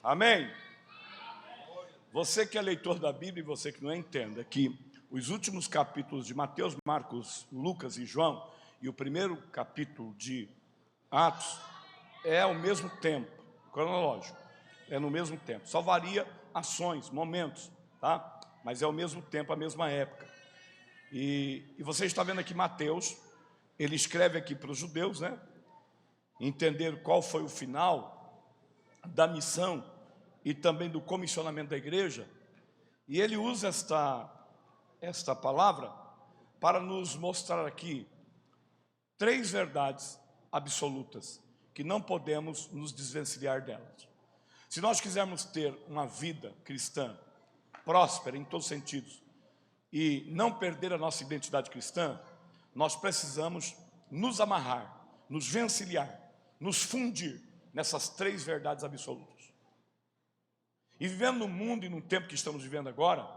Amém? Você que é leitor da Bíblia e você que não é, entenda que os últimos capítulos de Mateus, Marcos, Lucas e João e o primeiro capítulo de Atos é ao mesmo tempo, cronológico, é no mesmo tempo, só varia ações, momentos, tá? Mas é ao mesmo tempo, a mesma época. E você está vendo aqui Mateus, ele escreve aqui para os judeus, né? Entender qual foi o final da missão e também do comissionamento da igreja. E ele usa esta palavra para nos mostrar aqui três verdades absolutas que não podemos nos desvencilhar delas. Se nós quisermos ter uma vida cristã próspera em todos os sentidos e não perder a nossa identidade cristã, nós precisamos nos amarrar, nos vencilhar, nos fundir nessas três verdades absolutas. E vivendo no mundo e no tempo que estamos vivendo agora,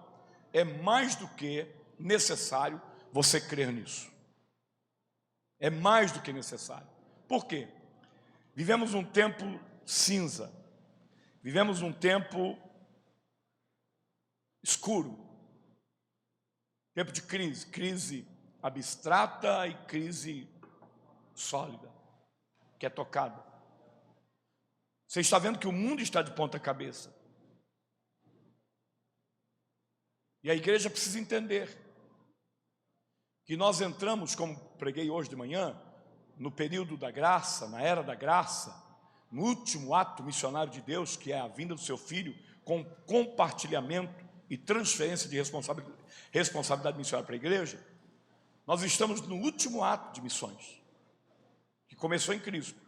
é mais do que necessário você crer nisso. É mais do que necessário. Por quê? Vivemos um tempo cinza. Vivemos um tempo escuro. Tempo de crise. Crise abstrata e crise sólida, que é tocada. Você está vendo que o mundo está de ponta cabeça. E a igreja precisa entender que nós entramos, como preguei hoje de manhã, no período da graça, na era da graça, no último ato missionário de Deus, que é a vinda do seu Filho, com compartilhamento e transferência de responsabilidade missionária para a igreja. Nós estamos no último ato de missões, que começou em Cristo.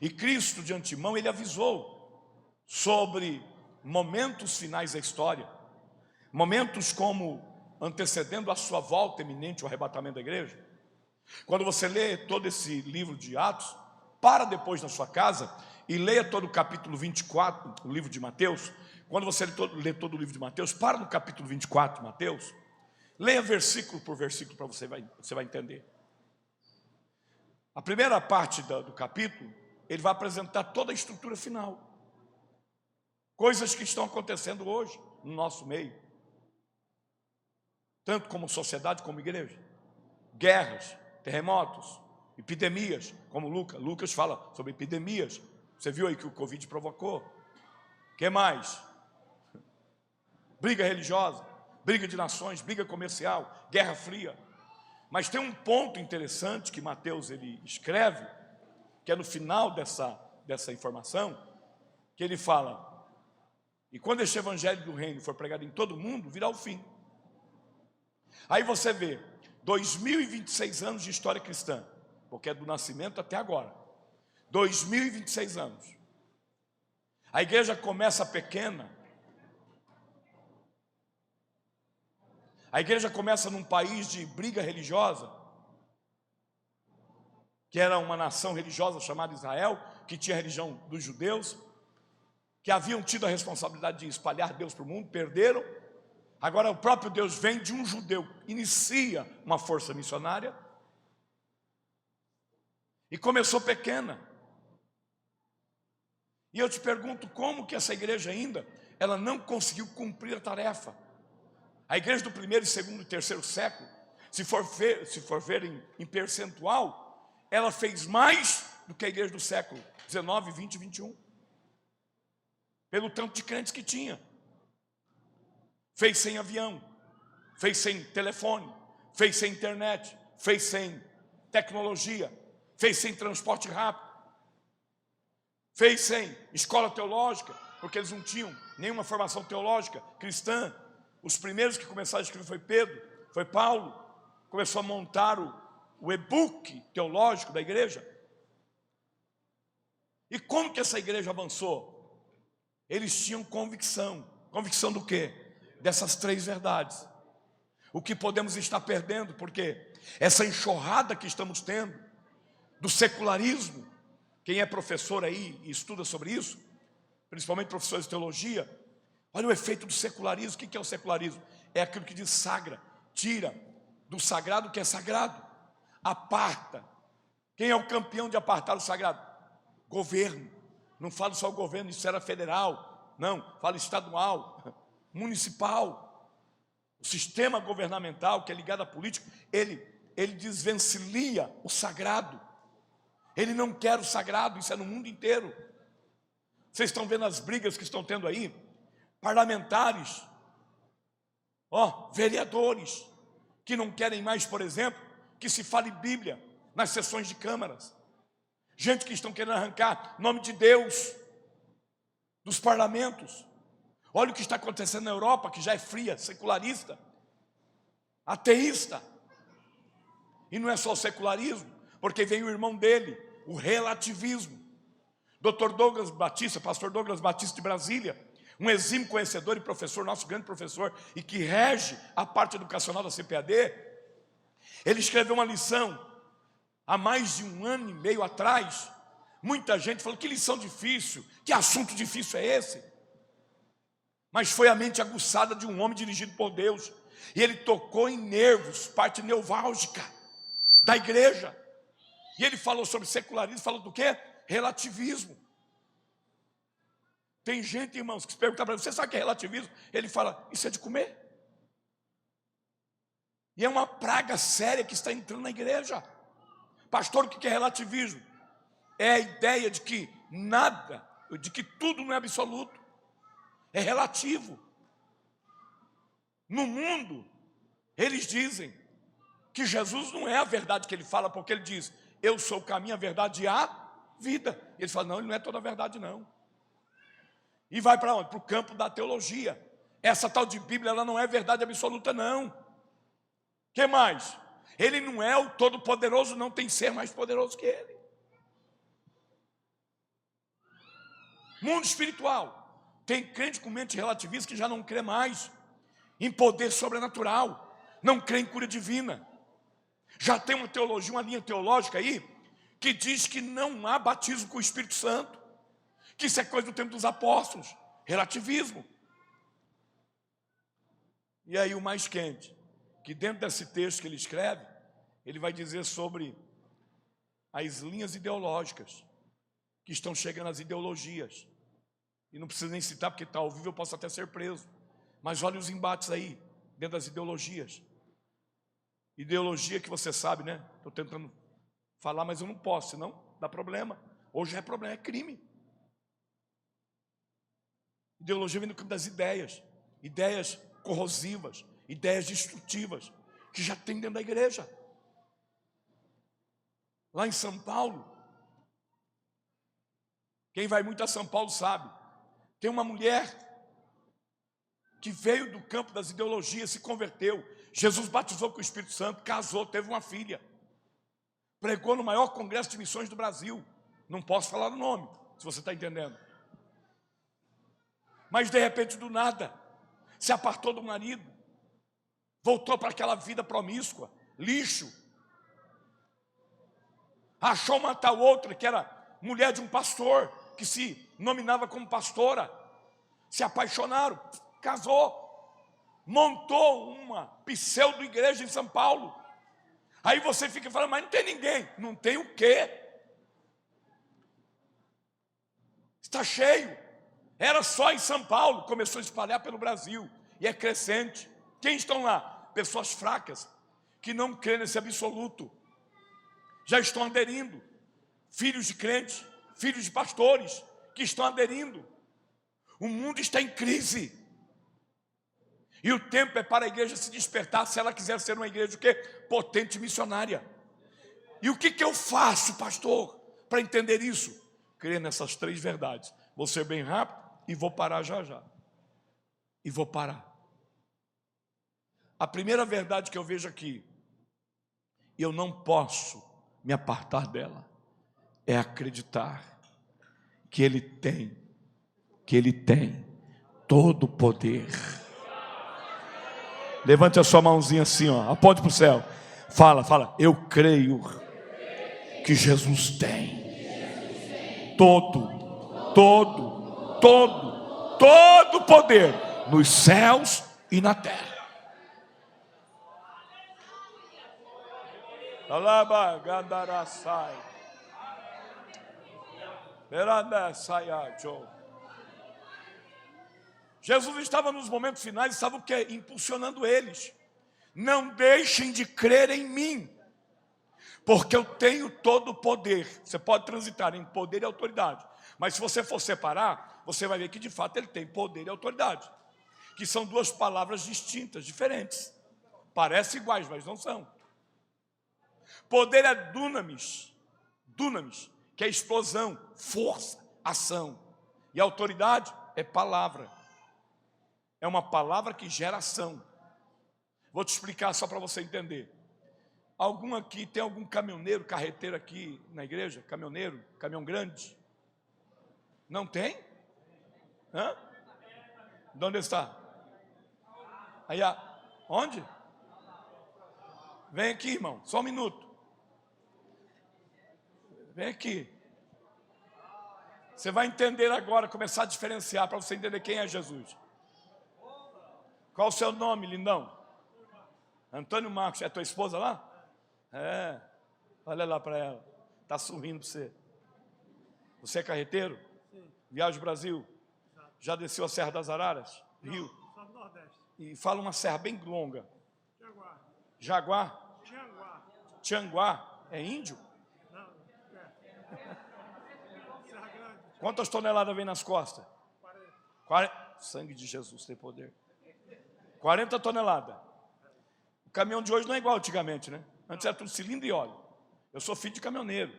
E Cristo, de antemão, ele avisou sobre momentos finais da história, momentos como antecedendo a sua volta iminente, o arrebatamento da igreja. Quando você lê todo esse livro de Atos, para depois na sua casa e leia todo o capítulo 24, o livro de Mateus. Quando você lê todo o livro de Mateus, para no capítulo 24 de Mateus, leia versículo por versículo para você vai entender. A primeira parte do capítulo, ele vai apresentar toda a estrutura final. Coisas que estão acontecendo hoje no nosso meio, tanto como sociedade como igreja. Guerras, terremotos, epidemias, como Lucas fala sobre epidemias. Você viu aí que o Covid provocou. O que mais? Briga religiosa, briga de nações, briga comercial, guerra fria. Mas tem um ponto interessante que Mateus ele escreve, que é no final dessa informação, que ele fala: e quando este evangelho do reino for pregado em todo o mundo, virá o fim. Aí você vê 2026 anos de história cristã, porque é do nascimento até agora. 2026 anos. A igreja começa pequena. A igreja começa num país de briga religiosa, que era uma nação religiosa chamada Israel, que tinha a religião dos judeus, que haviam tido a responsabilidade de espalhar Deus para o mundo, perderam. Agora o próprio Deus vem de um judeu, inicia uma força missionária e começou pequena. E eu te pergunto, como que essa igreja ainda, ela não conseguiu cumprir a tarefa? A igreja do primeiro, segundo e terceiro século, se for ver em percentual, ela fez mais do que a igreja do século 19, 20 e 21. Pelo tanto de crentes que tinha. Fez sem avião, fez sem telefone, fez sem internet, fez sem tecnologia, fez sem transporte rápido, fez sem escola teológica, porque eles não tinham nenhuma formação teológica cristã. Os primeiros que começaram a escrever foi Pedro, foi Paulo, começou a montar o e-book teológico da igreja. E como que essa igreja avançou? Eles tinham convicção. Convicção do quê? Dessas três verdades. O que podemos estar perdendo, porque essa enxurrada que estamos tendo do secularismo, quem é professor aí e estuda sobre isso, principalmente professores de teologia, olha o efeito do secularismo. O que é o secularismo? É aquilo que desagra, tira do sagrado o que é sagrado, aparta. Quem é o campeão de apartar o sagrado? Governo. Não falo só o governo de esfera federal, não, falo estadual, municipal. O sistema governamental que é ligado à política, ele desvencilha o sagrado. Ele não quer o sagrado, isso é no mundo inteiro. Vocês estão vendo as brigas que estão tendo aí? Parlamentares, vereadores, que não querem mais, por exemplo, que se fale Bíblia nas sessões de câmaras. Gente que estão querendo arrancar nome de Deus dos parlamentos. Olha o que está acontecendo na Europa, que já é fria, secularista, ateísta. E não é só o secularismo, porque vem o irmão dele, o relativismo. Dr. Douglas Batista, pastor Douglas Batista de Brasília, um exímio conhecedor e professor, nosso grande professor, e que rege a parte educacional da CPAD, ele escreveu uma lição há mais de 1 ano e meio atrás. Muita gente falou, que lição difícil, que assunto difícil é esse? Mas foi a mente aguçada de um homem dirigido por Deus, e ele tocou em nervos, parte neurálgica da igreja. E ele falou sobre secularismo, falou do quê? Relativismo. Tem gente, irmãos, que se pergunta para ele, você sabe o que é relativismo? Ele fala, isso é de comer. E é uma praga séria que está entrando na igreja. Pastor, o que é relativismo? É a ideia de que nada, de que tudo não é absoluto. É relativo. No mundo, eles dizem que Jesus não é a verdade que ele fala, porque ele diz, eu sou o caminho, a verdade e a vida. E ele fala, não, ele não é toda a verdade não. E vai para onde? Para o campo da teologia. Essa tal de Bíblia, ela não é verdade absoluta não. O que mais? Ele não é o todo-poderoso, não tem ser mais poderoso que ele. Mundo espiritual. Tem crente com mente relativista que já não crê mais em poder sobrenatural, não crê em cura divina. Já tem uma teologia, uma linha teológica aí, que diz que não há batismo com o Espírito Santo, que isso é coisa do tempo dos apóstolos, relativismo. E aí o mais quente, que dentro desse texto que ele escreve, ele vai dizer sobre as linhas ideológicas, que estão chegando às ideologias. E não precisa nem citar, porque está ao vivo, eu posso até ser preso. Mas olha os embates aí, dentro das ideologias. Ideologia que você sabe, né? Estou tentando falar, mas eu não posso, senão dá problema. Hoje é problema, é crime. Ideologia vem do campo das ideias. Ideias corrosivas, ideias destrutivas, que já tem dentro da igreja. Lá em São Paulo, quem vai muito a São Paulo sabe, tem uma mulher que veio do campo das ideologias, se converteu. Jesus batizou com o Espírito Santo, casou, teve uma filha. Pregou no maior congresso de missões do Brasil. Não posso falar o nome, se você está entendendo. Mas de repente, do nada, se apartou do marido, voltou para aquela vida promíscua, lixo. Achou uma tal outra que era mulher de um pastor, que se nominava como pastora. Se apaixonaram, casou, montou uma pseudo-igreja em São Paulo. Aí você fica falando, mas não tem ninguém. Não tem o quê? Está cheio. Era só em São Paulo, começou a espalhar pelo Brasil. E é crescente. Quem estão lá? Pessoas fracas, que não creem nesse absoluto. Já estão aderindo. Filhos de crentes, filhos de pastores, que estão aderindo. O mundo está em crise. E o tempo é para a igreja se despertar, se ela quiser ser uma igreja o quê? Potente missionária. E o que eu faço, pastor, para entender isso? Crer nessas 3 verdades. Vou ser bem rápido e vou parar já já. E vou parar. A primeira verdade que eu vejo aqui, e eu não posso me apartar dela, é acreditar que Ele tem todo o poder. Levante a sua mãozinha assim, aponte para o céu. Fala, eu creio que Jesus tem todo o poder nos céus e na terra. Jesus estava nos momentos finais, estava o quê? Impulsionando eles. Não deixem de crer em mim, porque eu tenho todo o poder. Você pode transitar em poder e autoridade, mas se você for separar, você vai ver que de fato ele tem poder e autoridade, que são duas palavras distintas, diferentes. Parecem iguais, mas não são. Poder é dunamis, que é explosão, força, ação. E autoridade é palavra. É uma palavra que gera ação. Vou te explicar só para você entender. Algum aqui, tem algum caminhoneiro, carreteiro aqui na igreja? Caminhoneiro, caminhão grande? Não tem? Hã? De onde está? Aí, onde? Vem aqui, irmão, só um minuto. Vem aqui. Você vai entender agora, começar a diferenciar para você entender quem é Jesus. Qual o seu nome, lindão? Antônio Marcos. É tua esposa lá? É. Olha lá para ela. Está sorrindo para você. Você é carreteiro? Sim. Viaja ao Brasil? Exato. Já desceu a Serra das Araras? Não, Rio? Só do Nordeste. E fala uma serra bem longa. Jaguar. Jaguar? Tianguá. Tianguá. É índio? Não, Serra Grande. Quantas toneladas vem nas costas? 40. Sangue de Jesus tem poder. 40 toneladas. O caminhão de hoje não é igual antigamente, né? Antes era tudo cilindro e óleo. Eu sou filho de caminhoneiro,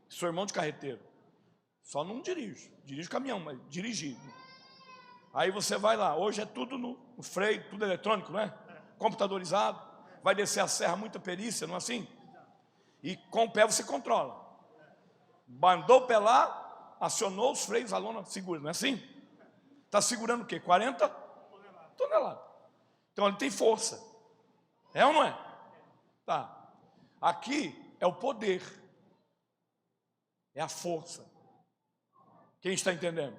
sou irmão de carreteiro. Só não dirijo. Dirijo caminhão, mas dirigir. Aí você vai lá. Hoje é tudo no freio, tudo eletrônico, não é? Computadorizado. Vai descer a serra, muita perícia, não é assim? E com o pé você controla. Bandou o pé lá, acionou os freios, a lona segura, não é assim? Está segurando o quê? 40 toneladas. Então ele tem força. É ou não é? Tá. Aqui é o poder. É a força. Quem está entendendo?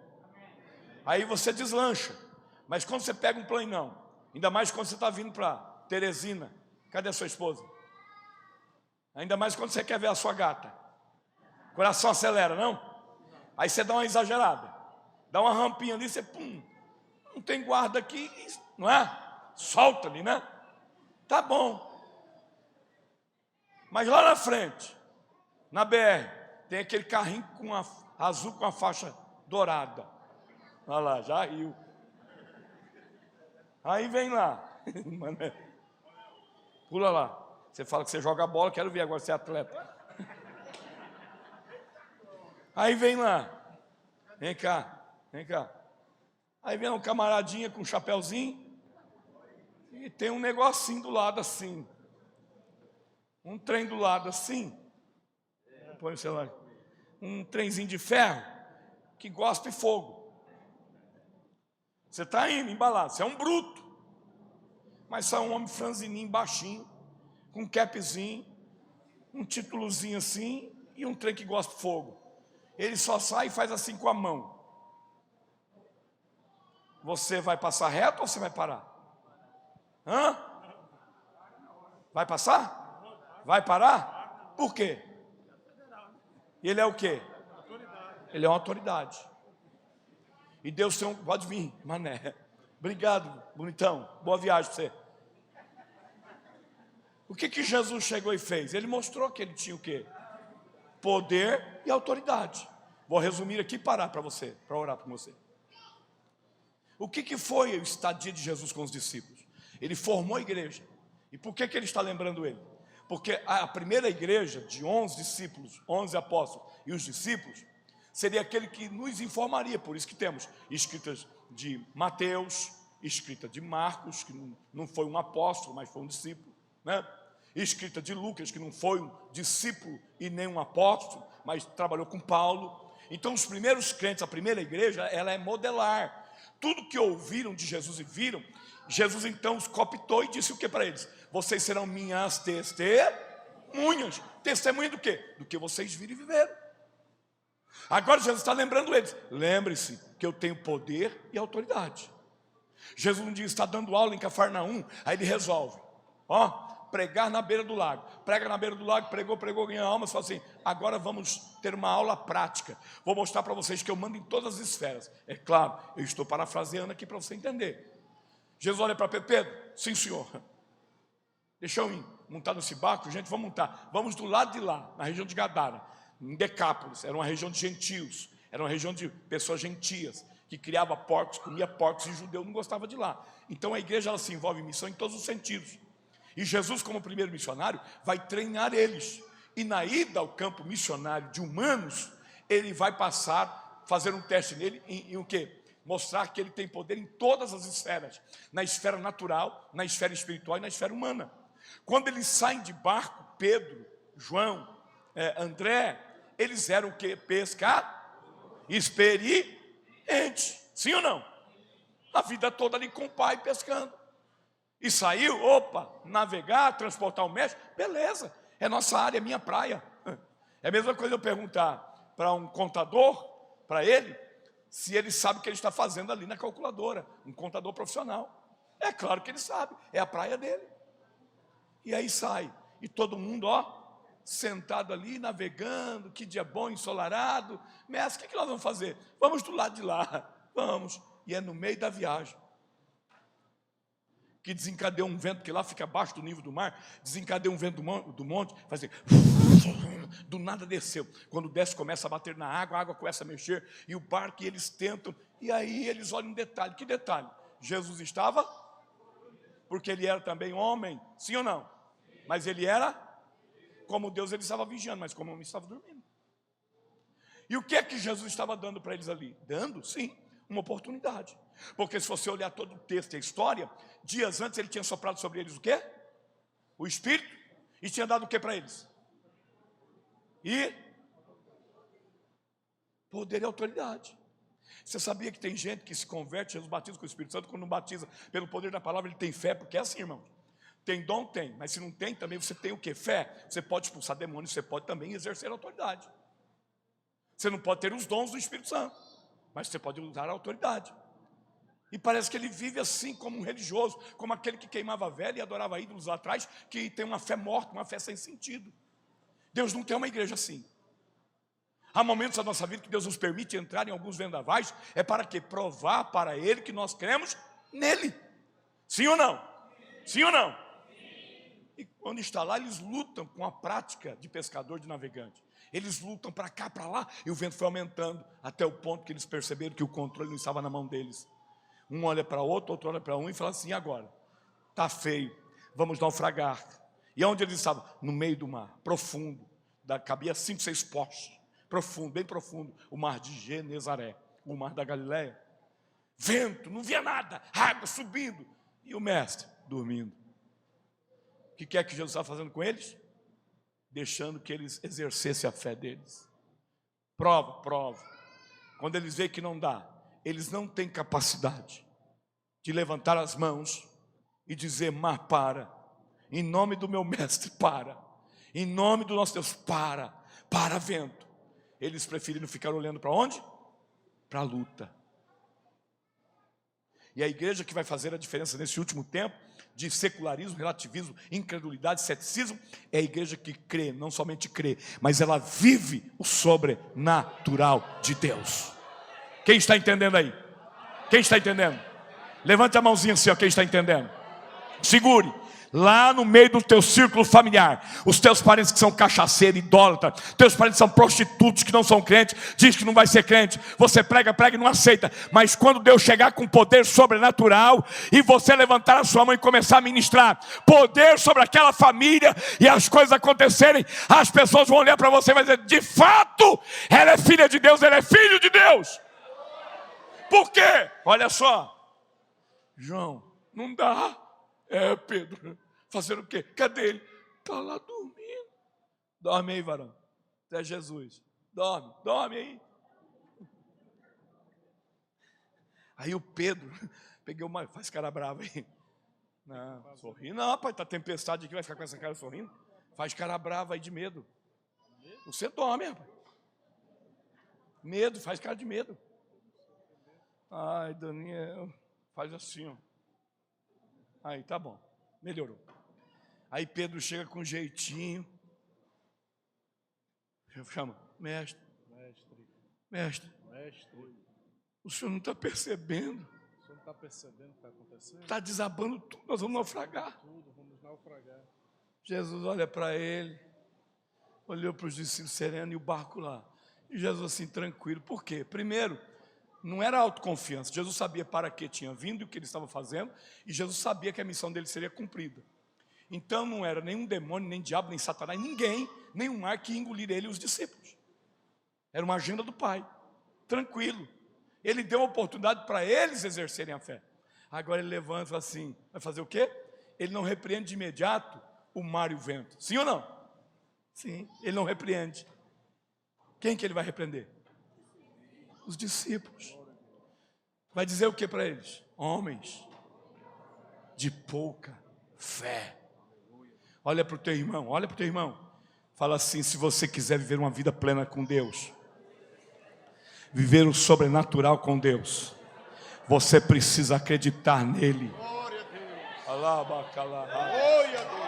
Aí você deslancha. Mas quando você pega um planão, ainda mais quando você está vindo para Teresina, cadê a sua esposa? Ainda mais quando você quer ver a sua gata. O coração acelera, não? Aí você dá uma exagerada. Dá uma rampinha ali, você pum. Não tem guarda aqui, não é? Solta ali, né? Tá bom. Mas lá na frente, na BR, tem aquele carrinho azul com a faixa dourada. Olha lá, já riu. Aí vem lá. Pula lá. Você fala que você joga bola, quero ver agora você é atleta. Aí vem lá. Vem cá, vem cá. Aí vem um camaradinha com um chapéuzinho. E tem um negocinho do lado assim. Um trem do lado assim. Põe o celular. Um trenzinho de ferro que gospe fogo. Você está indo embalado, você é um bruto. Mas você é um homem franzininho, baixinho, com um capzinho, um títulozinho assim e um trem que gosta de fogo. Ele só sai e faz assim com a mão. Você vai passar reto ou você vai parar? Hã? Vai passar? Vai parar? Por quê? Ele é o quê? Ele é uma autoridade. E Deus tem um... Pode vir, mané. Obrigado, bonitão. Boa viagem para você. O que Jesus chegou e fez? Ele mostrou que ele tinha o quê? Poder e autoridade. Vou resumir aqui e parar para você, para orar por você. O que foi o estadia de Jesus com os discípulos? Ele formou a igreja. E por que ele está lembrando ele? Porque a primeira igreja de 11 discípulos, 11 apóstolos e os discípulos, seria aquele que nos informaria. Por isso que temos escritas de Mateus, escrita de Marcos, que não foi um apóstolo, mas foi um discípulo, né? Escrita de Lucas, que não foi um discípulo e nem um apóstolo, mas trabalhou com Paulo. Então os primeiros crentes, a primeira igreja, ela é modelar. Tudo que ouviram de Jesus e viram, Jesus então os cooptou e disse o que para eles? Vocês serão minhas testemunhas. Testemunha do quê? Do que vocês viram e viveram. Agora Jesus está lembrando eles. Lembre-se que eu tenho poder e autoridade. Jesus um dia está dando aula em Cafarnaum, aí ele resolve. pregar na beira do lago. Prega na beira do lago, pregou, ganhou almas, falou assim, agora vamos ter uma aula prática. Vou mostrar para vocês que eu mando em todas as esferas. É claro, eu estou parafraseando aqui para você entender. Jesus olha para Pedro, Pedro, sim senhor, deixa eu ir, montar nesse barco, gente, vamos montar. Vamos do lado de lá, na região de Gadara, em Decápolis, era uma região de gentios, era uma região de pessoas gentias, que criava porcos, comia porcos, e judeu não gostava de lá. Então a igreja ela se envolve em missão em todos os sentidos. E Jesus, como primeiro missionário, vai treinar eles. E na ida ao campo missionário de humanos, ele vai passar, fazer um teste nele, em o quê? Mostrar que ele tem poder em todas as esferas. Na esfera natural, na esfera espiritual e na esfera humana. Quando eles saem de barco, Pedro, João, André, eles eram o quê? Experientes. Sim ou não? A vida toda ali com o pai pescando. E saiu, navegar, transportar o mestre, beleza, é nossa área, é minha praia. É a mesma coisa eu perguntar para um contador, para ele, se ele sabe o que ele está fazendo ali na calculadora, um contador profissional. É claro que ele sabe, é a praia dele. E aí sai, e todo mundo, sentado ali, navegando, que dia bom, ensolarado. Mestre, o que nós vamos fazer? Vamos do lado de lá, vamos. E é no meio da viagem que desencadeou um vento, que lá fica abaixo do nível do mar, desencadeou um vento do monte, faz assim, do nada desceu. Quando desce, começa a bater na água, a água começa a mexer, e o barco, e eles tentam, e aí eles olham um detalhe. Que detalhe? Jesus estava, porque ele era também homem, sim ou não? Mas ele era, como Deus, ele estava vigiando, mas como homem estava dormindo. E o que é que Jesus estava dando para eles ali? Dando, sim, uma oportunidade. Porque se você olhar todo o texto e a história, dias antes ele tinha soprado sobre eles o quê? O Espírito. E tinha dado o quê para eles? E poder e autoridade. Você sabia que tem gente que se converte, Jesus batiza com o Espírito Santo, quando não batiza pelo poder da palavra, ele tem fé, porque é assim, irmão. Tem dom? Tem, mas se não tem também, você tem o quê? Fé. Você pode expulsar demônios, você pode também exercer autoridade. Você não pode ter os dons do Espírito Santo, mas você pode usar a autoridade. E parece que ele vive assim como um religioso, como aquele que queimava velha e adorava ídolos lá atrás, que tem uma fé morta, uma fé sem sentido. Deus não tem uma igreja assim. Há momentos da nossa vida que Deus nos permite entrar em alguns vendavais, é para quê? Provar para Ele que nós cremos nele. Sim ou não? Sim ou não? E quando está lá, eles lutam com a prática de pescador, de navegante. Eles lutam para cá, para lá, e o vento foi aumentando, até o ponto que eles perceberam que o controle não estava na mão deles. Um olha para outro, outro olha para um e fala assim, agora, está feio, vamos naufragar. E onde eles estavam? No meio do mar, profundo, cabia 5, 6 postes, profundo, bem profundo, o mar de Genezaré, o mar da Galileia. Vento, não via nada, água subindo, e o mestre dormindo. O que é que Jesus estava fazendo com eles? Deixando que eles exercessem a fé deles. Prova. Quando eles veem que não dá, eles não têm capacidade de levantar as mãos e dizer, mar, para. Em nome do meu mestre, para. Em nome do nosso Deus, para vento. Eles preferiram ficar olhando para onde? Para a luta. E a igreja que vai fazer a diferença nesse último tempo, de secularismo, relativismo, incredulidade, ceticismo, é a igreja que crê, não somente crê, mas ela vive o sobrenatural de Deus. Quem está entendendo aí? Quem está entendendo? Levante a mãozinha assim, quem está entendendo? Segure. Lá no meio do teu círculo familiar, os teus parentes que são cachaceiros, idólatras, teus parentes que são prostitutos, que não são crentes, diz que não vai ser crente, você prega e não aceita, mas quando Deus chegar com poder sobrenatural, e você levantar a sua mão e começar a ministrar poder sobre aquela família, e as coisas acontecerem, as pessoas vão olhar para você e vão dizer, de fato, ela é filha de Deus, ele é filho de Deus. Por quê? Olha só, João, não dá. Pedro, fazer o quê? Cadê ele? Está lá dormindo. Dorme aí, varão. É Jesus. Dorme aí. Aí o Pedro, peguei uma, faz cara brava aí. Não, sorri não, rapaz, tá tempestade aqui, vai ficar com essa cara sorrindo? Faz cara brava aí de medo. Você dorme, rapaz. Medo, faz cara de medo. Ai, Daniel, faz assim, ó. Aí, tá bom, melhorou. Aí Pedro chega com um jeitinho. Chama, mestre, mestre, o senhor não está percebendo? O senhor não está percebendo o que está acontecendo? Está desabando tudo, nós vamos naufragar. Vamos naufragar. Jesus olha para ele, olhou para os discípulos serenos e o barco lá. E Jesus assim, tranquilo. Por quê? Primeiro, não era autoconfiança. Jesus sabia para que tinha vindo e o que ele estava fazendo. E Jesus sabia que a missão dele seria cumprida. Então não era nenhum demônio, nem diabo, nem satanás, ninguém, nenhum mar que ia engolir ele e os discípulos. Era uma agenda do Pai, tranquilo. Ele deu uma oportunidade para eles exercerem a fé. Agora ele levanta e fala assim, vai fazer o quê? Ele não repreende de imediato o mar e o vento. Sim ou não? Sim, ele não repreende. Quem que ele vai repreender? Os discípulos. Vai dizer o que para eles? Homens de pouca fé. Olha para o teu irmão, olha para o teu irmão. Fala assim, se você quiser viver uma vida plena com Deus, viver o sobrenatural com Deus, você precisa acreditar nele. Glória a Deus. Alabacalá. Glória a Deus.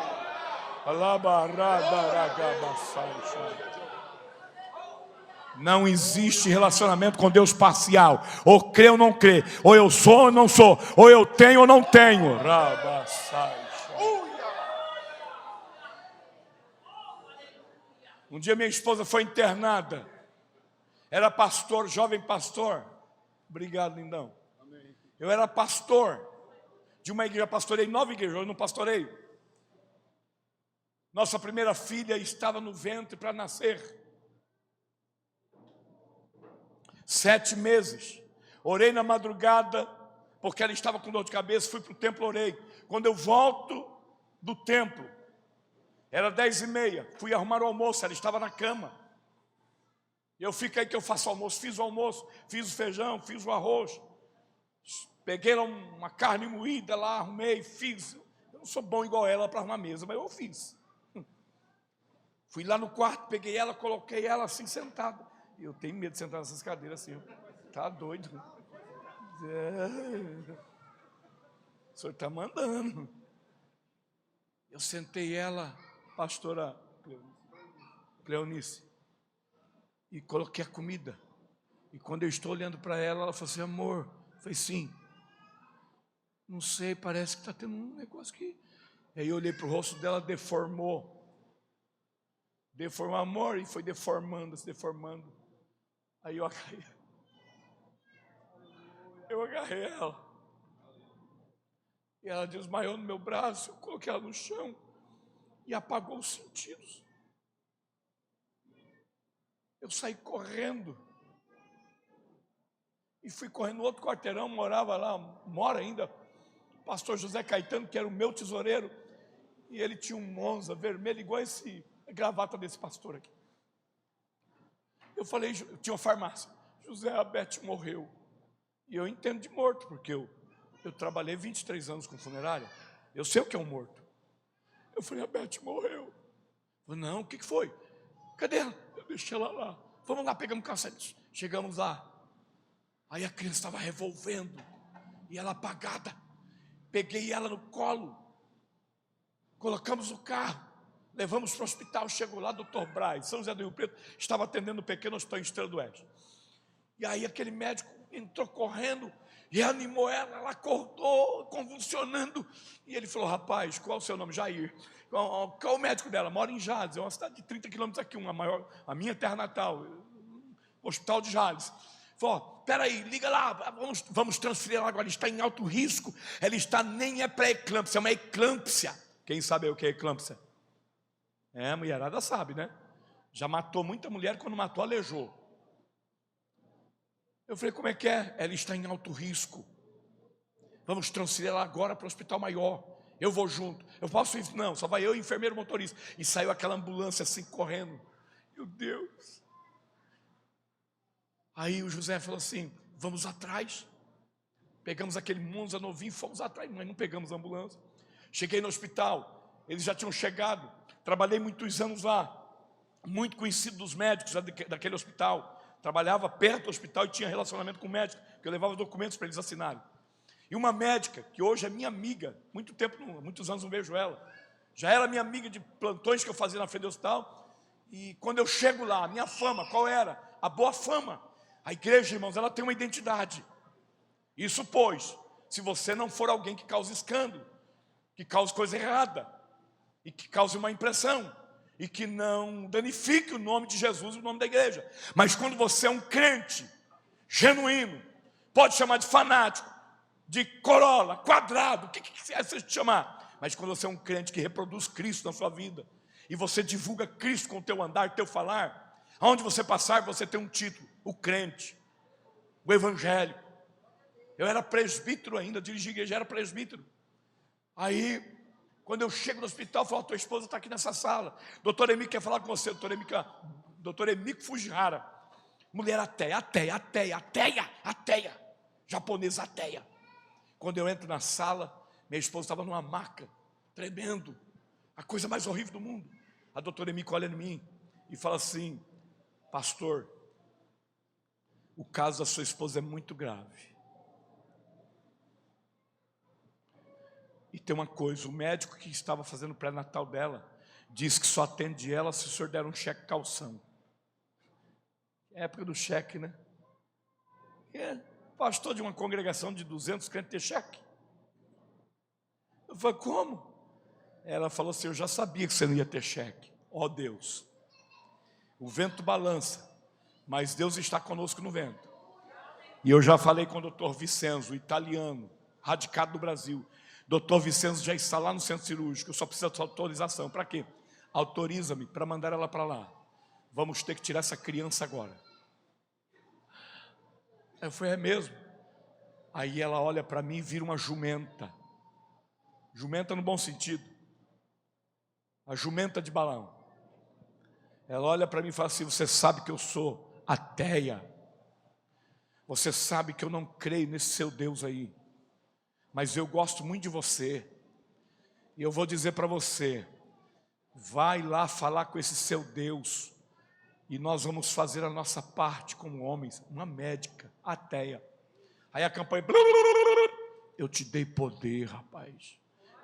Não existe relacionamento com Deus parcial. Ou crê ou não crê. Ou eu sou ou não sou. Ou eu tenho ou não tenho. Um dia minha esposa foi internada. Era pastor, jovem pastor. Obrigado, lindão. Eu era pastor de uma igreja. Pastorei 9 igrejas, eu não pastorei. Nossa primeira filha estava no ventre para nascer. 7 meses. Orei na madrugada, porque ela estava com dor de cabeça. Fui para o templo, orei. Quando eu volto do templo, era 10h30. Fui arrumar o almoço, ela estava na cama. Eu fiquei que eu faço almoço. Fiz o almoço, fiz o feijão, fiz o arroz. Peguei uma carne moída lá, arrumei, fiz. Eu não sou bom igual ela para arrumar mesa, mas eu fiz. Fui lá no quarto, peguei ela, coloquei ela assim sentada. Eu tenho medo de sentar nessas cadeiras assim. Tá doido. O senhor está mandando. Eu sentei ela, pastora Cleonice, e coloquei a comida. E quando eu estou olhando para ela, ela falou assim, amor. Eu falei, sim. Não sei, parece que está tendo um negócio aqui. E aí eu olhei para o rosto dela, deformou. Deformou, amor, e foi deformando, se deformando. Aí eu agarrei ela. E ela desmaiou no meu braço, eu coloquei ela no chão e apagou os sentidos. Eu saí correndo. E fui correndo no outro quarteirão, morava lá, mora ainda, pastor José Caetano, que era o meu tesoureiro. E ele tinha um Monza vermelho, igual esse gravata desse pastor aqui. Eu falei, tinha uma farmácia. José, a Beth morreu. E eu entendo de morto, porque eu trabalhei 23 anos com funerária. Eu sei o que é um morto. Eu falei, a Beth morreu. Eu falei, não, o que foi? Cadê ela? Eu deixei ela lá. Vamos lá, pegamos cassete. Chegamos lá. Aí a criança estava revolvendo. E ela apagada. Peguei ela no colo. Colocamos o carro. Levamos para o hospital. Chegou lá, Dr. Braz, São José do Rio Preto. Estava atendendo um pequeno hospital em Estrela do Oeste. E aí aquele médico entrou correndo. Reanimou ela. Ela acordou, convulsionando. E ele falou, rapaz, qual é o seu nome? Jair. Qual é o médico dela? Mora em Jales. É uma cidade de 30 quilômetros aqui. A minha terra natal. Hospital de Jales. Falou, peraí, liga lá, vamos transferir ela agora, está em alto risco. Ela está, nem é pré-eclâmpsia, é uma eclâmpsia. Quem sabe o que é eclâmpsia? A mulherada sabe, né? Já matou muita mulher, quando matou, aleijou. Eu falei, como é que é? Ela está em alto risco. Vamos transferir ela agora para o hospital maior. Eu vou junto. Eu posso ir? Não, só vai eu e o enfermeiro motorista. E saiu aquela ambulância assim, correndo. Meu Deus. Aí o José falou assim, vamos atrás. Pegamos aquele Monza novinho e fomos atrás, mas não pegamos a ambulância. Cheguei no hospital, eles já tinham chegado. Trabalhei muitos anos lá, muito conhecido dos médicos daquele hospital. Trabalhava perto do hospital e tinha relacionamento com o médico, porque eu levava documentos para eles assinarem. E uma médica, que hoje é minha amiga, muitos anos não vejo ela, Já era minha amiga de plantões que eu fazia na frente do hospital. E quando eu chego lá, a minha fama, qual era? A boa fama. A igreja, irmãos, ela tem uma identidade. Isso, pois, se você não for alguém que cause escândalo, que cause coisa errada, e que cause uma impressão, e que não danifique o nome de Jesus e o nome da igreja. Mas quando você é um crente genuíno, pode chamar de fanático, de corola, quadrado, o que você chamar? Mas quando você é um crente que reproduz Cristo na sua vida, e você divulga Cristo com o teu andar, teu falar, aonde você passar, você tem um título: o crente, o evangélico. Eu era presbítero ainda, dirigi a igreja, era presbítero. Aí, quando eu chego no hospital, eu falo: tua esposa está aqui nessa sala, doutor Emico quer falar com você. Doutor Emico Fujihara, mulher ateia, japonesa ateia. Quando eu entro na sala, minha esposa estava numa maca, tremendo, a coisa mais horrível do mundo. A doutora Emico olha em mim e fala assim: pastor, o caso da sua esposa é muito grave. E tem uma coisa, o médico que estava fazendo o pré-natal dela disse que só atende ela se o senhor der um cheque calção. É época do cheque, né? Pastor de uma congregação de 200 crentes ter cheque? Eu falei: como? Ela falou assim: eu já sabia que você não ia ter cheque. Ó Deus, o vento balança, mas Deus está conosco no vento. E eu já falei com o doutor Vicenzo, italiano, radicado no Brasil. Doutor Vicenzo já está lá no centro cirúrgico, eu só preciso de autorização. Para quê? Autoriza-me para mandar ela para lá. Vamos ter que tirar essa criança agora. Eu falei: é mesmo? Aí ela olha para mim e vira uma jumenta. Jumenta no bom sentido. A jumenta de balão. Ela olha para mim e fala assim: você sabe que eu sou ateia. Você sabe que eu não creio nesse seu Deus aí. Mas eu gosto muito de você. E eu vou dizer para você: vai lá falar com esse seu Deus. E nós vamos fazer a nossa parte como homens. Uma médica ateia. Aí a campanha: eu te dei poder, rapaz.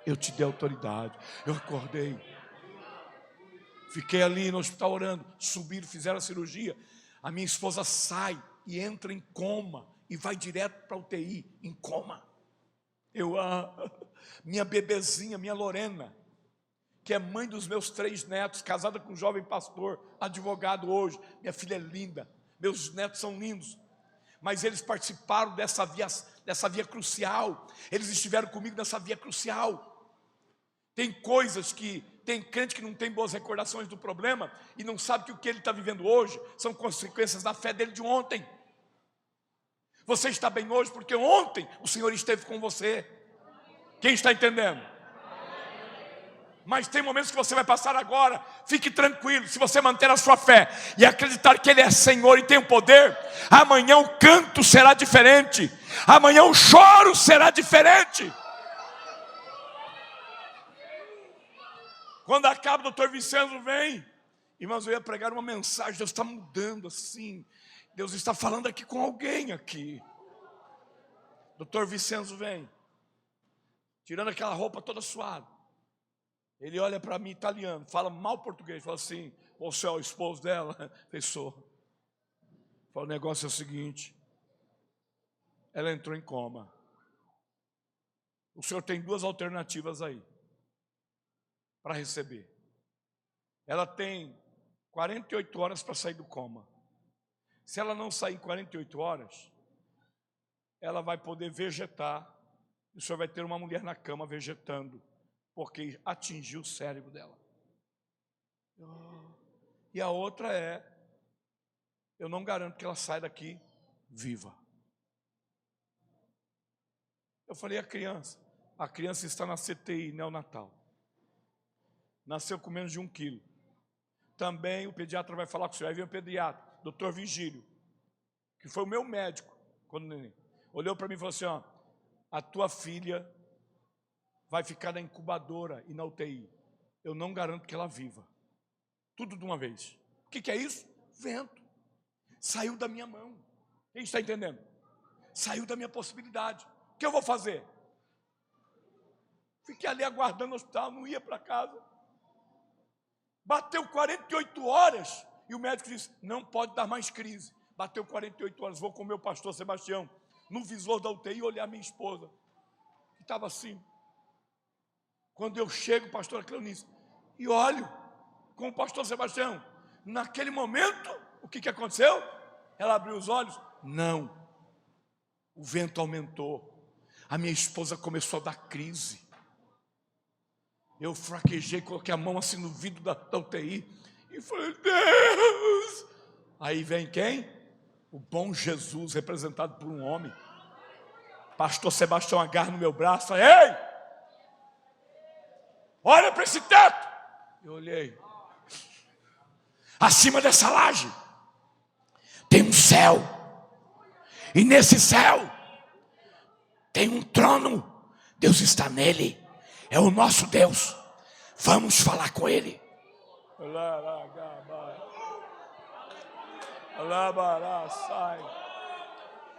Eu te dei autoridade. Eu acordei. Fiquei ali no hospital orando. Subiram, fizeram a cirurgia. A minha esposa sai e entra em coma. E vai direto para a UTI, em coma. Minha bebezinha, minha Lorena, que é mãe dos meus 3 netos, casada com um jovem pastor, advogado hoje. Minha filha é linda. Meus netos são lindos. Mas eles participaram dessa via crucial. Eles estiveram comigo nessa via crucial. Tem coisas que, tem crente que não tem boas recordações do problema e não sabe que o que ele está vivendo hoje são consequências da fé dele de ontem. Você está bem hoje porque ontem o Senhor esteve com você. Quem está entendendo? Mas tem momentos que você vai passar agora. Fique tranquilo, se você manter a sua fé e acreditar que Ele é Senhor e tem o poder, amanhã o canto será diferente, amanhã o choro será diferente. Quando acaba, o doutor Vicenzo vem. Irmãos, eu ia pregar uma mensagem. Deus está mudando assim. Deus está falando aqui com alguém aqui. Doutor Vicenzo vem, tirando aquela roupa toda suada. Ele olha para mim, italiano, fala mal português. Fala assim: você é o esposo dela? Pensou. Fala: o negócio é o seguinte. Ela entrou em coma. O senhor tem 2 alternativas aí para receber. Ela tem 48 horas para sair do coma. Se ela não sair em 48 horas, ela vai poder vegetar. E o senhor vai ter uma mulher na cama vegetando, porque atingiu o cérebro dela. E a outra é: eu não garanto que ela saia daqui viva. Eu falei: a criança está na CTI neonatal. Nasceu com menos de 1 quilo. Também o pediatra vai falar com o senhor. Aí vem o pediatra, doutor Vigílio, que foi o meu médico quando neném. Olhou para mim e falou assim: ó, a tua filha vai ficar na incubadora e na UTI. Eu não garanto que ela viva. Tudo de uma vez. O que é isso? Vento. Saiu da minha mão. Quem está entendendo? Saiu da minha possibilidade. O que eu vou fazer? Fiquei ali aguardando no hospital, não ia para casa. Bateu 48 horas e o médico disse, não pode dar mais crise. Bateu 48 horas, vou com o meu pastor Sebastião no visor da UTI olhar minha esposa, que estava assim. Quando eu chego, pastora Cleonice, e olho com o pastor Sebastião, naquele momento, o que aconteceu? Ela abriu os olhos, não, o vento aumentou, a minha esposa começou a dar crise. Eu fraquejei, coloquei a mão assim no vidro da UTI e falei, Deus! Aí vem quem? O bom Jesus, representado por um homem. Pastor Sebastião agarra no meu braço, fala, ei! Olha para esse teto! Eu olhei. Acima dessa laje tem um céu. E nesse céu tem um trono. Deus está nele. É o nosso Deus. Vamos falar com ele.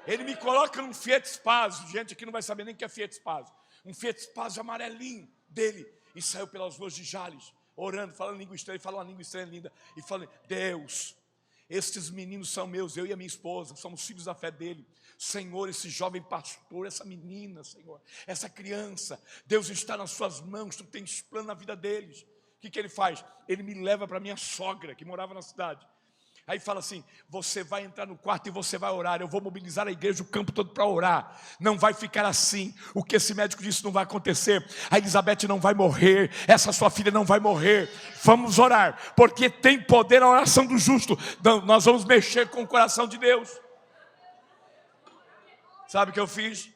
Ele me coloca num Fiat Spaso. Gente aqui não vai saber nem o que é Fiat Spaso. Um Fiat Spaso amarelinho dele. E saiu pelas ruas de Jales, orando, falando língua estranha, falando uma língua estranha linda. E falando, Deus, estes meninos são meus, eu e a minha esposa, somos filhos da fé dele. Senhor, esse jovem pastor, essa menina, Senhor, essa criança, Deus está nas suas mãos, tu tens plano na vida deles. O que ele faz? Ele me leva para minha sogra, que morava na cidade. Aí fala assim, você vai entrar no quarto e você vai orar, eu vou mobilizar a igreja, o campo todo para orar. Não vai ficar assim, o que esse médico disse não vai acontecer. A Elizabeth não vai morrer, essa sua filha não vai morrer. Vamos orar, porque tem poder a oração do justo. Nós vamos mexer com o coração de Deus. Sabe o que eu fiz?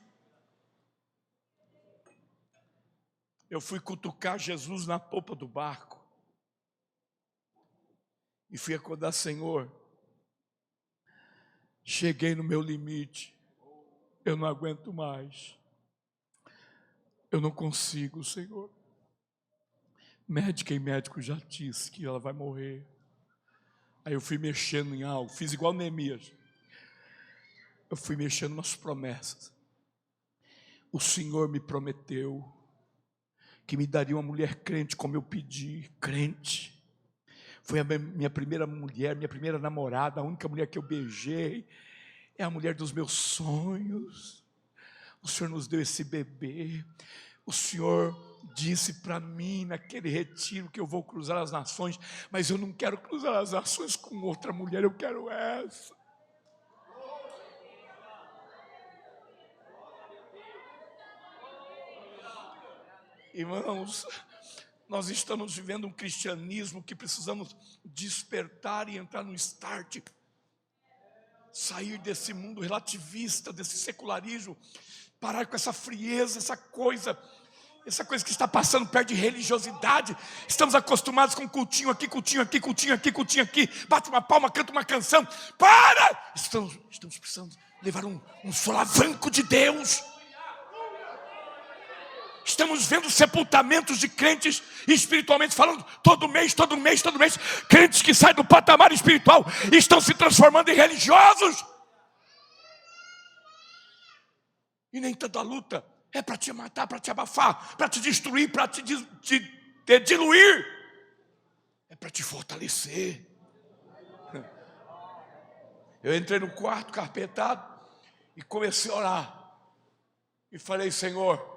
Eu fui cutucar Jesus na popa do barco. E fui acordar, Senhor, cheguei no meu limite, eu não aguento mais, eu não consigo, Senhor. Médica e médico já disse que ela vai morrer. Aí eu fui mexendo em algo, fiz igual Neemias. Eu fui mexendo nas promessas. O Senhor me prometeu que me daria uma mulher crente como eu pedi, crente. Foi a minha primeira mulher, minha primeira namorada, a única mulher que eu beijei. É a mulher dos meus sonhos. O Senhor nos deu esse bebê. O Senhor disse para mim naquele retiro que eu vou cruzar as nações, mas eu não quero cruzar as nações com outra mulher, eu quero essa. Irmãos, nós estamos vivendo um cristianismo que precisamos despertar e entrar no start. Sair desse mundo relativista, desse secularismo, parar com essa frieza, essa coisa que está passando perto de religiosidade. Estamos acostumados com cultinho aqui, cultinho aqui, cultinho aqui, cultinho aqui. Bate uma palma, canta uma canção. Para! Estamos precisando levar um solavanco de Deus. Estamos vendo sepultamentos de crentes espiritualmente falando, todo mês, crentes que saem do patamar espiritual e estão se transformando em religiosos. E nem toda luta é para te matar, para te abafar, para te destruir, para te diluir. É para te fortalecer. Eu entrei no quarto carpetado e comecei a orar. E falei, Senhor,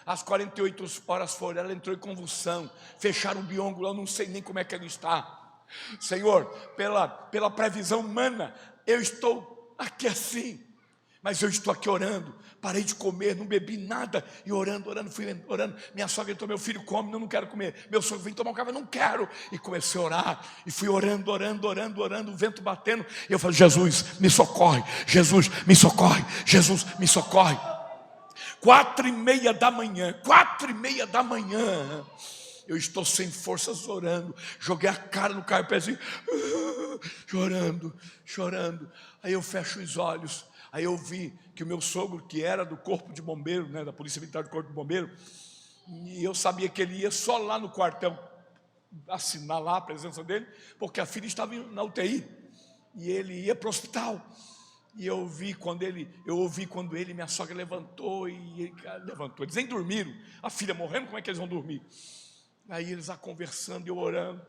às 48 horas foram, ela entrou em convulsão, fecharam o biôngulo, eu não sei nem como é que ela está. Senhor, pela previsão humana, eu estou aqui assim, mas eu estou aqui orando, parei de comer, não bebi nada, e orando, fui orando. Minha sogra entrou, meu filho come, não quero comer. Meu sogro vem tomar um café, não quero. E comecei a orar, e fui orando, o vento batendo, e eu falei, Jesus, me socorre, Jesus, me socorre, Jesus, me socorre. 4:30 da manhã, eu estou sem forças orando, joguei a cara no carpezinho, chorando, aí eu fecho os olhos, aí eu vi que o meu sogro, que era do corpo de bombeiro, da polícia militar do corpo de bombeiro, e eu sabia que ele ia só lá no quartel, assinar lá a presença dele, porque a filha estava na UTI, e ele ia para o hospital. E eu ouvi quando ele e minha sogra levantou levantou. Eles nem dormiram. A filha morrendo, como é que eles vão dormir? Aí eles lá conversando e eu orando.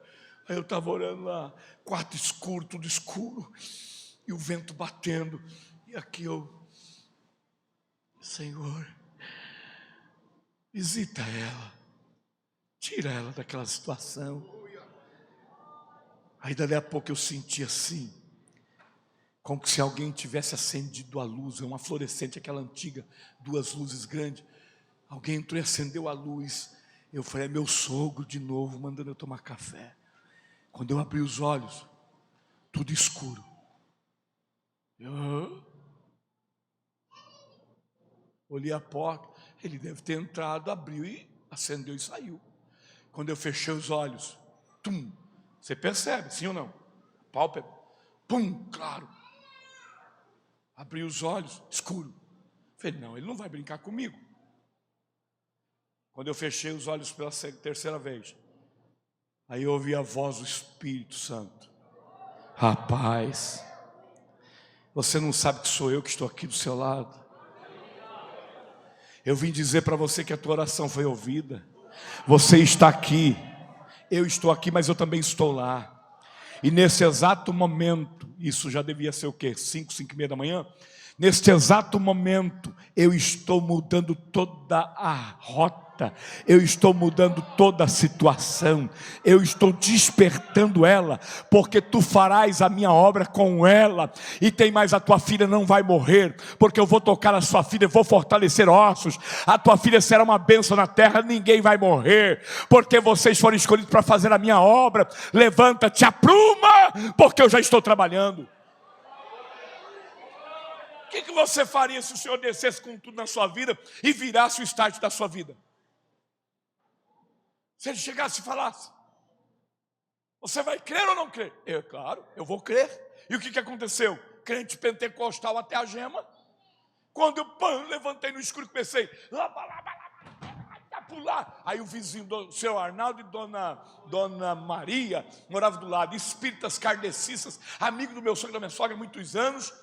Aí eu estava orando lá, quarto escuro, tudo escuro, e o vento batendo. E aqui Senhor, visita ela, tira ela daquela situação. Aí dali a pouco eu senti assim, como se alguém tivesse acendido a luz, uma fluorescente, aquela antiga, 2 luzes grandes. Alguém entrou e acendeu a luz. Eu falei, é meu sogro de novo, mandando eu tomar café. Quando eu abri os olhos, tudo escuro. Eu olhei a porta, ele deve ter entrado, abriu e acendeu e saiu. Quando eu fechei os olhos, tum, você percebe, sim ou não? Pálpebra, pum, claro. Abri os olhos, escuro. Falei, não, ele não vai brincar comigo. Quando eu fechei os olhos pela 3ª vez, aí eu ouvi a voz do Espírito Santo. Rapaz, você não sabe que sou eu que estou aqui do seu lado? Eu vim dizer para você que a tua oração foi ouvida. Você está aqui, eu estou aqui, mas eu também estou lá. E nesse exato momento, isso já devia ser o quê? 5h30 da manhã? Neste exato momento, eu estou mudando toda a rota, eu estou mudando toda a situação, eu estou despertando ela, porque tu farás a minha obra com ela, e tem mais, a tua filha não vai morrer, porque eu vou tocar na sua filha, eu vou fortalecer ossos, a tua filha será uma bênção na terra, ninguém vai morrer, porque vocês foram escolhidos para fazer a minha obra. Levanta-te, apruma, porque eu já estou trabalhando. O que você faria se o Senhor descesse com tudo na sua vida e virasse o start da sua vida? Se Ele chegasse e falasse, você vai crer ou não crer? Claro, eu vou crer. E o que aconteceu? Crente pentecostal até a gema. Quando eu levantei no escuro e comecei a pular. Aí o vizinho do seu Arnaldo e dona Maria morava do lado, espíritas kardecistas, amigo do meu sogro e da minha sogra há muitos anos.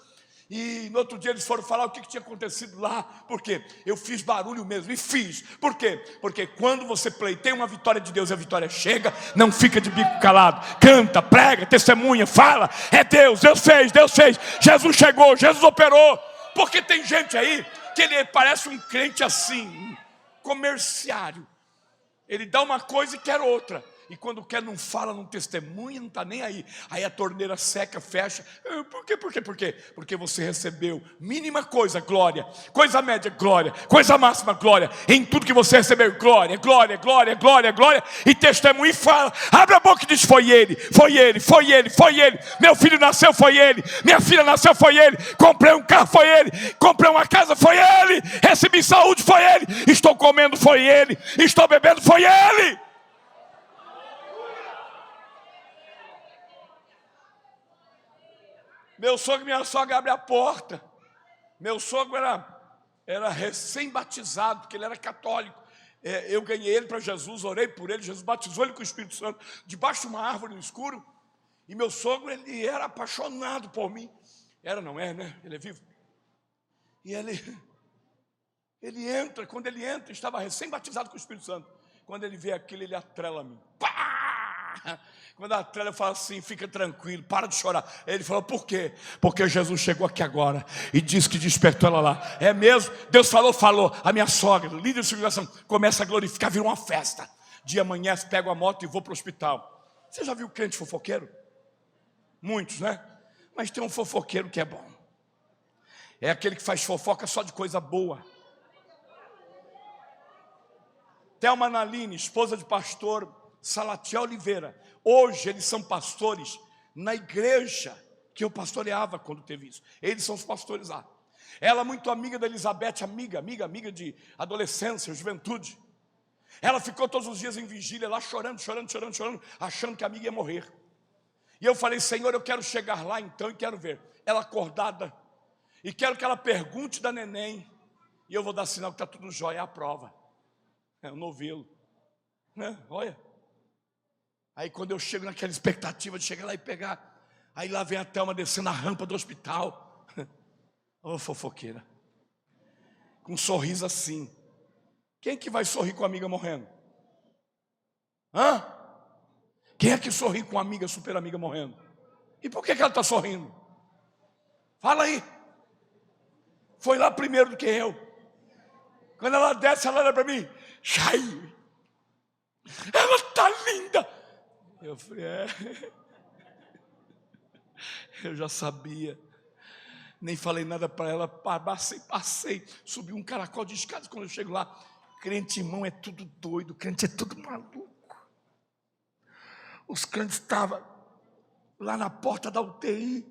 E no outro dia eles foram falar o que tinha acontecido lá. Por quê? Eu fiz barulho mesmo, e fiz. Por quê? Porque quando você pleiteia uma vitória de Deus e a vitória chega, não fica de bico calado. Canta, prega, testemunha, fala. É Deus, Deus fez, Jesus chegou, Jesus operou. Porque tem gente aí que ele parece um crente assim, comerciário. Ele dá uma coisa e quer outra. E quando quer não fala, não testemunha, não está nem aí. Aí a torneira seca, fecha. Por quê? Porque você recebeu mínima coisa, glória. Coisa média, glória. Coisa máxima, glória. Em tudo que você recebeu, glória. E testemunha e fala. Abre a boca e diz, foi ele. Meu filho nasceu, foi ele. Minha filha nasceu, foi ele. Comprei um carro, foi ele. Comprei uma casa, foi ele. Recebi saúde, foi ele. Estou comendo, foi ele. Estou bebendo, foi ele. Meu sogro e minha sogra abrem a porta. Meu sogro era recém-batizado, porque ele era católico. Eu ganhei ele para Jesus, orei por ele, Jesus batizou ele com o Espírito Santo, debaixo de uma árvore no escuro. E meu sogro, ele era apaixonado por mim. Não é, né? Ele é vivo. E ele entra, quando ele entra, estava recém-batizado com o Espírito Santo. Quando ele vê aquilo, ele atrela a mim. Pá! Quando a atrela fala assim, fica tranquilo, para de chorar. Ele falou, por quê? Porque Jesus chegou aqui agora e disse que despertou ela lá. É mesmo? Deus falou. A minha sogra, líder de civilização, começa a glorificar, vira uma festa. Dia amanhece, pego a moto e vou para o hospital. Você já viu crente fofoqueiro? Muitos, né? Mas tem um fofoqueiro que é bom. É aquele que faz fofoca só de coisa boa. Thelma Naline, esposa de pastor Salatiel Oliveira. Hoje eles são pastores na igreja que eu pastoreava quando teve isso. Eles são os pastores lá. Ela muito amiga da Elizabeth, amiga de adolescência, juventude. Ela ficou todos os dias em vigília lá chorando, achando que a amiga ia morrer. E eu falei, Senhor, eu quero chegar lá então e quero ver ela acordada. E quero que ela pergunte da neném. E eu vou dar sinal que está tudo jóia, é a prova. É o novelo. Né? Olha. Aí quando eu chego naquela expectativa de chegar lá e pegar, aí lá vem a Thelma descendo a rampa do hospital. Ô fofoqueira. Com um sorriso assim. Quem que vai sorrir com a amiga morrendo? Hã? Quem é que sorri com a amiga, super amiga morrendo? E por que ela está sorrindo? Fala aí. Foi lá primeiro do que eu. Quando ela desce, ela olha para mim. Jair, ela está linda. Eu falei, eu já sabia. Nem falei nada para ela, passei, subi um caracol de escada. Quando eu chego lá, crente, irmão, é tudo doido, crente é tudo maluco. Os crentes estavam lá na porta da UTI,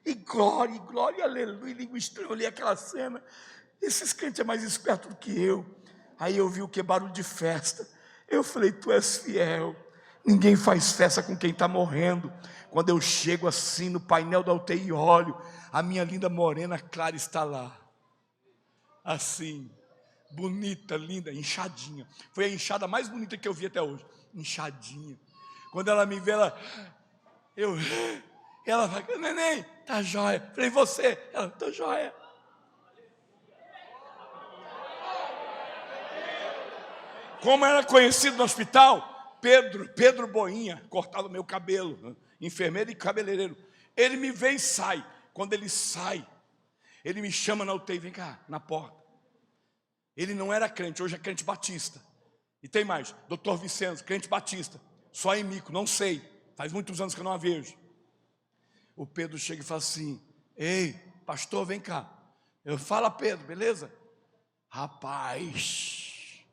e glória, aleluia, língua estranha. Eu olhei aquela cena, esses crentes é mais esperto do que eu. Aí eu vi o que? Barulho de festa. Eu falei, tu és fiel. Ninguém faz festa com quem está morrendo. Quando eu chego assim no painel da UTI e olho, a minha linda morena Clara está lá. Assim, bonita, linda, inchadinha. Foi a inchada mais bonita que eu vi até hoje. Inchadinha. Quando ela me vê, ela fala, neném, tá jóia. Falei, você? Ela, tô jóia. Como era conhecido no hospital, Pedro Boinha, cortava meu cabelo, enfermeiro e cabeleireiro. Ele me vê e sai. Quando ele sai, ele me chama na UTI, vem cá, na porta. Ele não era crente, hoje é crente batista. E tem mais, doutor Vicenzo, crente batista, só em mico, não sei, faz muitos anos que eu não a vejo. O Pedro chega e fala assim, ei, pastor, vem cá. Eu falo, Pedro, beleza? Rapaz,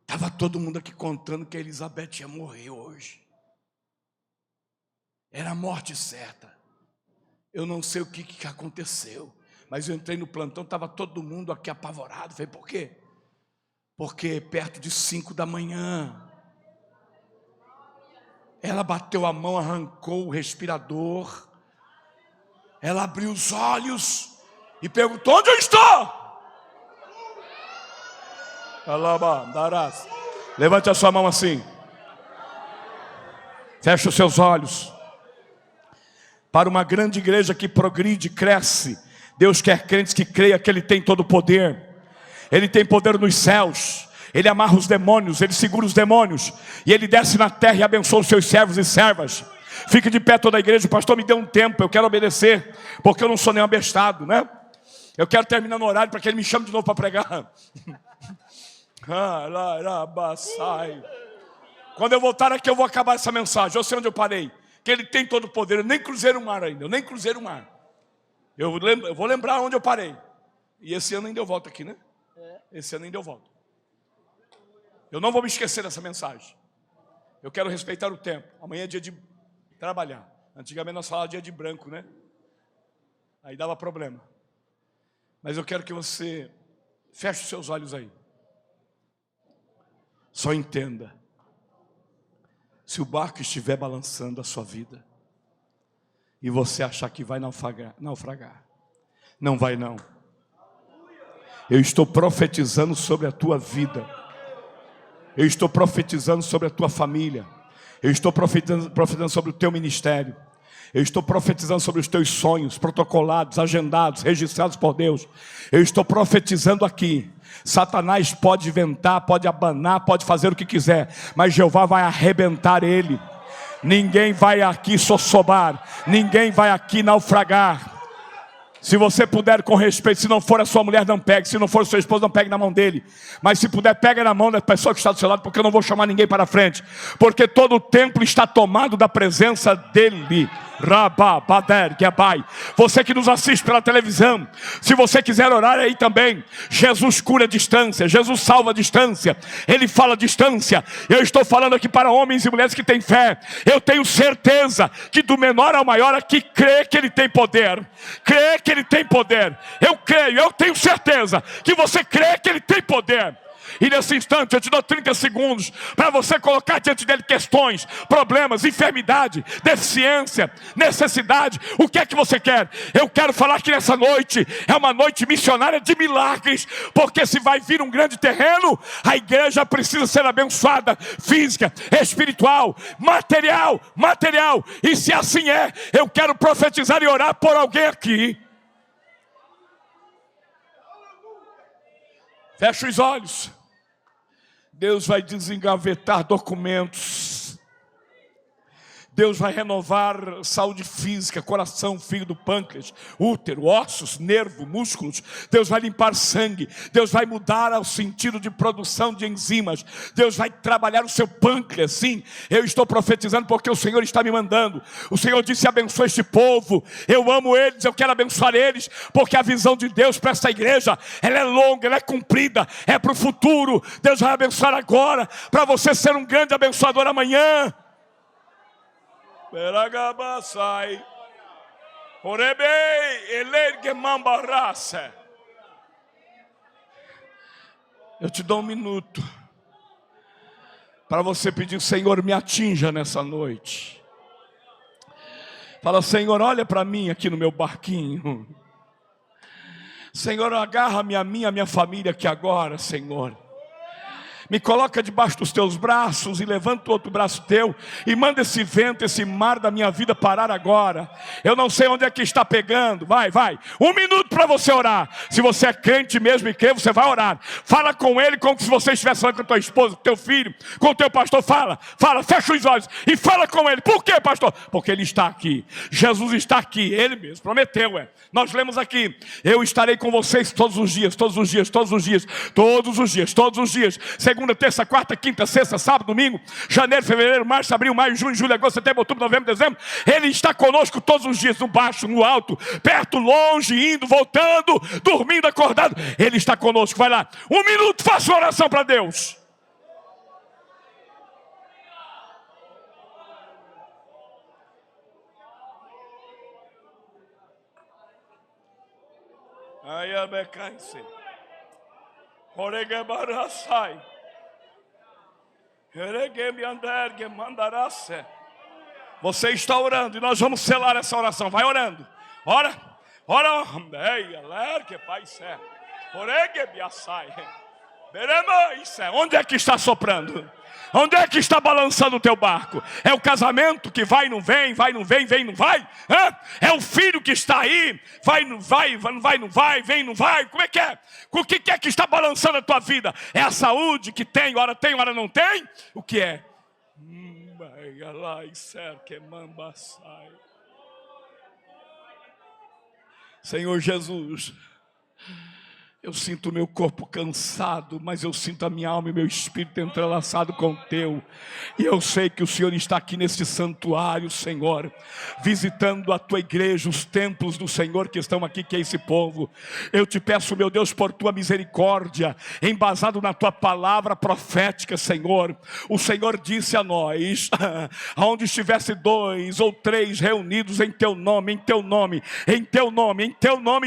estava todo mundo aqui contando que a Elizabeth ia morrer hoje. Era a morte certa. Eu não sei o que aconteceu, mas eu entrei no plantão, estava todo mundo aqui apavorado. Falei, por quê? Porque perto de 5 da manhã, ela bateu a mão, arrancou o respirador, ela abriu os olhos e perguntou, onde eu estou? Levante a sua mão assim. Feche os seus olhos. Para uma grande igreja que progride, cresce, Deus quer crentes que creiam que Ele tem todo o poder. Ele tem poder nos céus. Ele amarra os demônios, Ele segura os demônios. E Ele desce na terra e abençoa os seus servos e servas. Fique de pé toda a igreja. O pastor me deu um tempo, eu quero obedecer, porque eu não sou nem abestado, né? Eu quero terminar no horário para que Ele me chame de novo para pregar. Quando eu voltar aqui eu vou acabar essa mensagem. Eu sei onde eu parei, que Ele tem todo o poder. Eu nem cruzei o mar ainda, eu nem cruzei o mar. Eu vou lembrar onde eu parei. E esse ano ainda eu volto aqui, né? Esse ano ainda eu volto. Eu não vou me esquecer dessa mensagem. Eu quero respeitar o tempo. Amanhã é dia de trabalhar. Antigamente nós falávamos dia de branco, né? Aí dava problema. Mas eu quero que você feche os seus olhos aí. Só entenda. Se o barco estiver balançando a sua vida e você achar que vai naufragar, não vai não. Eu estou profetizando sobre a tua vida. Eu estou profetizando sobre a tua família. Eu estou profetizando sobre o teu ministério. Eu estou profetizando sobre os teus sonhos, protocolados, agendados, registrados por Deus. Eu estou profetizando aqui. Satanás pode inventar, pode abanar, pode fazer o que quiser, mas Jeová vai arrebentar ele. Ninguém vai aqui sossobar, ninguém vai aqui naufragar. Se você puder, com respeito, se não for a sua mulher, não pegue. Se não for o seu esposo, não pegue na mão dele. Mas se puder, pega na mão da pessoa que está do seu lado, porque eu não vou chamar ninguém para frente. Porque todo o templo está tomado da presença dele. Você que nos assiste pela televisão, se você quiser orar aí também, Jesus cura a distância, Jesus salva a distância, Ele fala a distância. Eu estou falando aqui para homens e mulheres que têm fé. Eu tenho certeza que do menor ao maior aqui crê que Ele tem poder. Crê que Ele tem poder. Eu creio, eu tenho certeza que você crê que Ele tem poder. E nesse instante eu te dou 30 segundos para você colocar diante dele questões, problemas, enfermidade, deficiência, necessidade. O que é que você quer? Eu quero falar que nessa noite é uma noite missionária de milagres, porque se vai vir um grande terreno, a igreja precisa ser abençoada, física, espiritual, material. E se assim é, eu quero profetizar e orar por alguém aqui. Fecha os olhos. Deus vai desengavetar documentos. Deus vai renovar saúde física, coração, fígado, pâncreas, útero, ossos, nervo, músculos. Deus vai limpar sangue. Deus vai mudar o sentido de produção de enzimas. Deus vai trabalhar o seu pâncreas. Sim, eu estou profetizando porque o Senhor está me mandando. O Senhor disse: abençoa este povo. Eu amo eles, eu quero abençoar eles, porque a visão de Deus para essa igreja, ela é longa, ela é comprida, é para o futuro. Deus vai abençoar agora, para você ser um grande abençoador amanhã. Peragabasai, Orebei, Elergue Mambarraça. Eu te dou um minuto para você pedir: Senhor, me atinja nessa noite. Fala: Senhor, olha para mim aqui no meu barquinho. Senhor, agarra-me a mim, a minha família aqui agora, Senhor. Me coloca debaixo dos teus braços e levanta o outro braço teu e manda esse vento, esse mar da minha vida parar agora. Eu não sei onde é que está pegando. Vai. 1 minuto para você orar. Se você é crente mesmo e crê, você vai orar. Fala com ele como se você estivesse falando com a tua esposa, com o teu filho, com o teu pastor. Fala, fecha os olhos e fala com ele. Por quê, pastor? Porque ele está aqui. Jesus está aqui. Ele mesmo prometeu. Nós lemos aqui: eu estarei com vocês todos os dias. Segunda, terça, quarta, quinta, sexta, sábado, domingo, janeiro, fevereiro, março, abril, maio, junho, julho, agosto, setembro, outubro, novembro, dezembro. Ele está conosco todos os dias, no baixo, no alto, perto, longe, indo, voltando, dormindo, acordado. Ele está conosco. Vai lá, 1 minuto, faça uma oração para Deus. Ai, abecai-se. Oregebaraçai. Você está orando e nós vamos selar essa oração. Vai orando. Ora. Onde é que está soprando? Onde é que está balançando o teu barco? É o casamento que vai, não vem, vem, não vai? É o filho que está aí, vai, não vai, vem, não vai? Como é que é? O que é que está balançando a tua vida? É a saúde que tem, hora não tem? O que é? Senhor Jesus, eu sinto o meu corpo cansado, mas eu sinto a minha alma e meu espírito entrelaçado com o teu. E eu sei que o Senhor está aqui nesse santuário, Senhor, visitando a tua igreja, os templos do Senhor que estão aqui, que é esse povo. Eu te peço, meu Deus, por tua misericórdia, embasado na tua palavra profética, Senhor. O Senhor disse a nós: aonde estivesse 2 ou 3 reunidos em teu nome,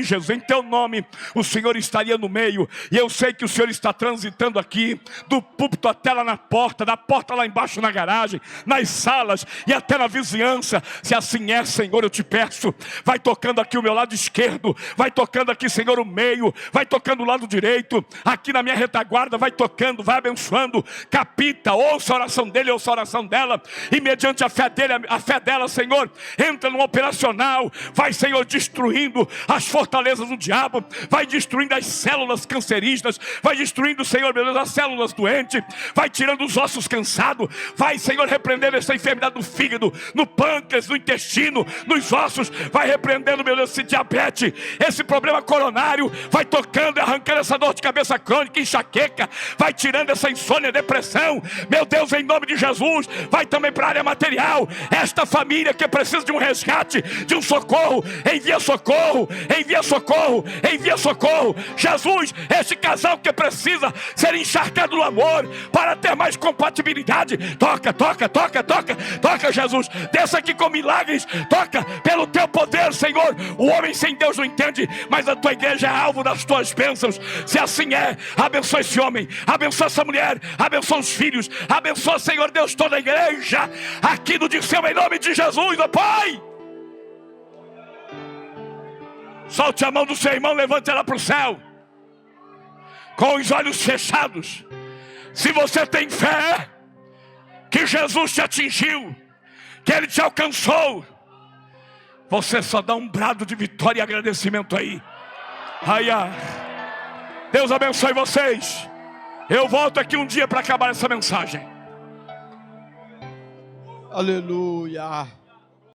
Jesus, em teu nome, o Senhor estaria no meio. E eu sei que o Senhor está transitando aqui, do púlpito até lá na porta, da porta lá embaixo na garagem, nas salas e até na vizinhança. Se assim é, Senhor, eu te peço, vai tocando aqui o meu lado esquerdo, vai tocando aqui, Senhor, o meio, vai tocando o lado direito, aqui na minha retaguarda, vai tocando, vai abençoando. Capita, ouça a oração dele, ouça a oração dela, e mediante a fé dele, a fé dela, Senhor, entra no operacional, vai, Senhor, destruindo as fortalezas do diabo, vai destruindo as células cancerígenas, vai destruindo, Senhor, meu Deus, as células doentes, vai tirando os ossos cansados, vai, Senhor, repreendendo essa enfermidade do fígado, no pâncreas, no intestino, nos ossos, vai repreendendo, meu Deus, esse diabetes, esse problema coronário, vai tocando e arrancando essa dor de cabeça crônica, enxaqueca, vai tirando essa insônia, depressão, meu Deus, em nome de Jesus, vai também para a área material, esta família que precisa de um resgate, de um socorro, envia socorro, envia socorro, envia socorro. Jesus, este casal que precisa ser encharcado no amor para ter mais compatibilidade, toca, Jesus, desça aqui com milagres, toca pelo teu poder, Senhor. O homem sem Deus não entende, mas a tua igreja é alvo das tuas bênçãos. Se assim é, abençoa esse homem, abençoa essa mulher, abençoa os filhos, abençoa, Senhor Deus, toda a igreja aqui no Dirceu, em nome de Jesus, ó Pai. Solte a mão do seu irmão, levante ela para o céu, com os olhos fechados. Se você tem fé que Jesus te atingiu, que Ele te alcançou, você só dá um brado de vitória e agradecimento aí. Deus abençoe vocês. Eu volto aqui um dia para acabar essa mensagem. Aleluia.